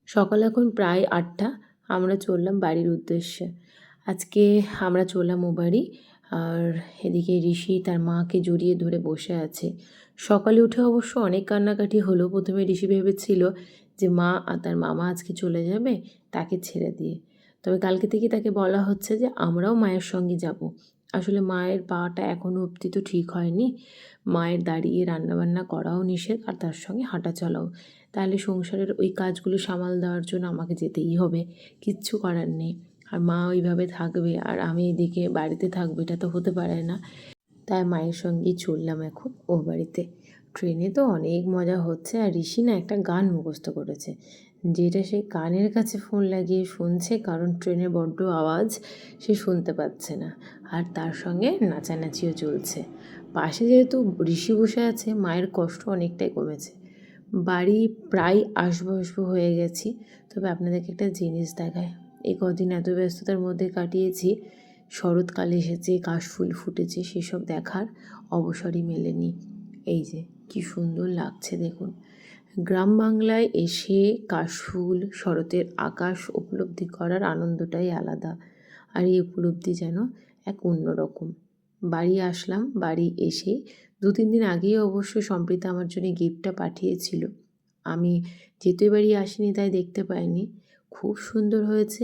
সকাল এখন প্রায় ৮টা। আমরা চললাম বাড়ির উদ্দেশ্যে। আজকে আমরা চললাম ও বাড়ি। আর এদিকে ঋষি তার মাকে জড়িয়ে ধরে বসে আছে। সকালে উঠে অবশ্য অনেক কান্নাকাটি হলো। ১ম এ ঋষি ভেবেছিল যে মা আর তার মামা আজকে চলে যাবে তাকে ছেড়ে দিয়ে। তবে কালকে থেকে তাকে বলা হচ্ছে যে আমরাও মায়ের সঙ্গে যাব। আসলে মায়ের পাটা এখনও অবধি তো ঠিক হয়নি। মায়ের দাঁড়িয়ে রান্নাবান্না করাও নিষেধ আর তার সঙ্গে হাঁটা চলাও। তাহলে সংসারের ওই কাজগুলো সামাল দেওয়ার জন্য আমাকে যেতেই হবে, কিচ্ছু করার নেই। আর মা ওইভাবে থাকবে আর আমি এদিকে বাড়িতে থাকবো, এটা তো হতে পারে না। তাই মায়ের সঙ্গেই চললাম এখন ও বাড়িতে। ট্রেনে তো অনেক মজা হচ্ছে আর ঋষি না একটা গান মুখস্থ করেছে, যেটা সে কানের কাছে ফোন লাগিয়ে শুনছে, কারণ ট্রেনের বড্ড আওয়াজ, সে শুনতে পাচ্ছে না। আর তার সঙ্গে নাচানাচিও চলছে। পাশে যেহেতু ঋষি বসে আছে, মায়ের কষ্ট অনেকটাই কমেছে। বাড়ি প্রায় আসবো আসবো হয়ে গেছি। তবে আপনাদেরকে একটা জিনিস দেখায়। এই কদিন এত ব্যস্ততার মধ্যে কাটিয়েছি, শরৎকাল এসেছে, কাশফুল ফুটেছে, সেসব দেখার অবসরই মেলেনি। এই যে কি সুন্দর লাগছে দেখুন। গ্রাম বাংলায় এসে কাশফুল, শরতের আকাশ উপলব্ধি করার আনন্দটাই আলাদা। আর এই উপলব্ধি যেন এক অন্যরকম। বাড়ি আসলাম, বাড়ি এসে ২-৩ দিন আগেই অবশ্য সম্প্রীতা আমার জন্য গিফটটা পাঠিয়েছিল। আমি যেহেতু এ বাড়ি আসিনি তাই দেখতে পাইনি। খুব সুন্দর হয়েছে।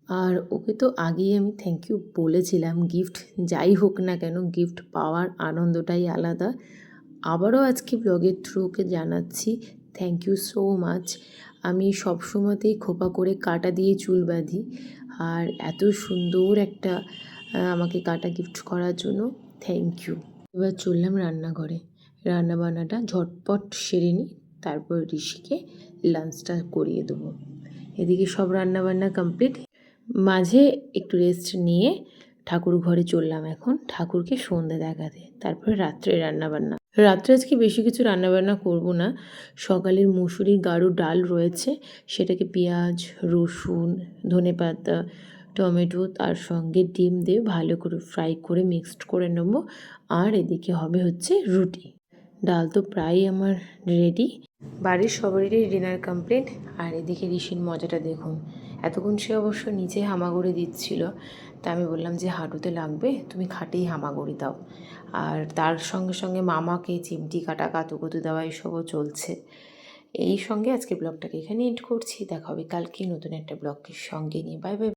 আর ওকে তো আগেই আমি থ্যাংক ইউ বলেছিলাম। গিফট যাই হোক না কেন, গিফট পাওয়ার আনন্দটাই আলাদা। আবারও আজকে ব্লগের থ্রু ওকে জানাচ্ছি থ্যাংক ইউ সো মাচ। আমি সবসময়তেই খোপা করে কাঁটা দিয়ে চুল বাঁধি, আর এত সুন্দর একটা আমাকে কাঁটা গিফট করার জন্য থ্যাংক ইউ। এবার চললাম রান্নাঘরে। রান্নাবান্নাটা ঝটপট সেরে নিই, তারপর ঋষিকে লাঞ্চটা করিয়ে দেবো। এদিকে সব রান্নাবান্না কমপ্লিট। মাঝে একটু রেস্ট নিয়ে ঠাকুর ঘরে চললাম এখন ঠাকুরকে সন্ধে দেখাতে, তারপরে রাত্রে রান্নাবান্না। রাত্রে আজকে বেশি কিছু রান্নাবান্না করব না। সকালের মুসুরি গাঢ় ডাল রয়েছে, সেটাকে পেঁয়াজ, রসুন, ধনেপাতা, টমেটো তার সঙ্গে ডিম দিয়ে ভালো করে ফ্রাই করে মিক্সড করে নেব। আর এদিকে হবে হচ্ছে রুটি। ডাল তো প্রায় আমার রেডি। বাড়ির সবারই ডিনার কমপ্লিট। আর এদিকে ঋষির মজাটা দেখুন। এতক্ষণ সে অবশ্য নিচে হামাগুড়ি দিচ্ছিল, তা আমি বললাম যে হাঁটুতে লাগবে, তুমি খাটেই হামাগুড়ি দাও। আর তার সঙ্গে সঙ্গে মামাকে চিমটি কাটা, কাতুকুতু দেওয়া এসবও চলছে। এই সঙ্গে আজকে ব্লগটাকে এখানে এন্ড করছি। দেখা হবে কালকে নতুন একটা ব্লগের সঙ্গে নিয়ে। Bye bye.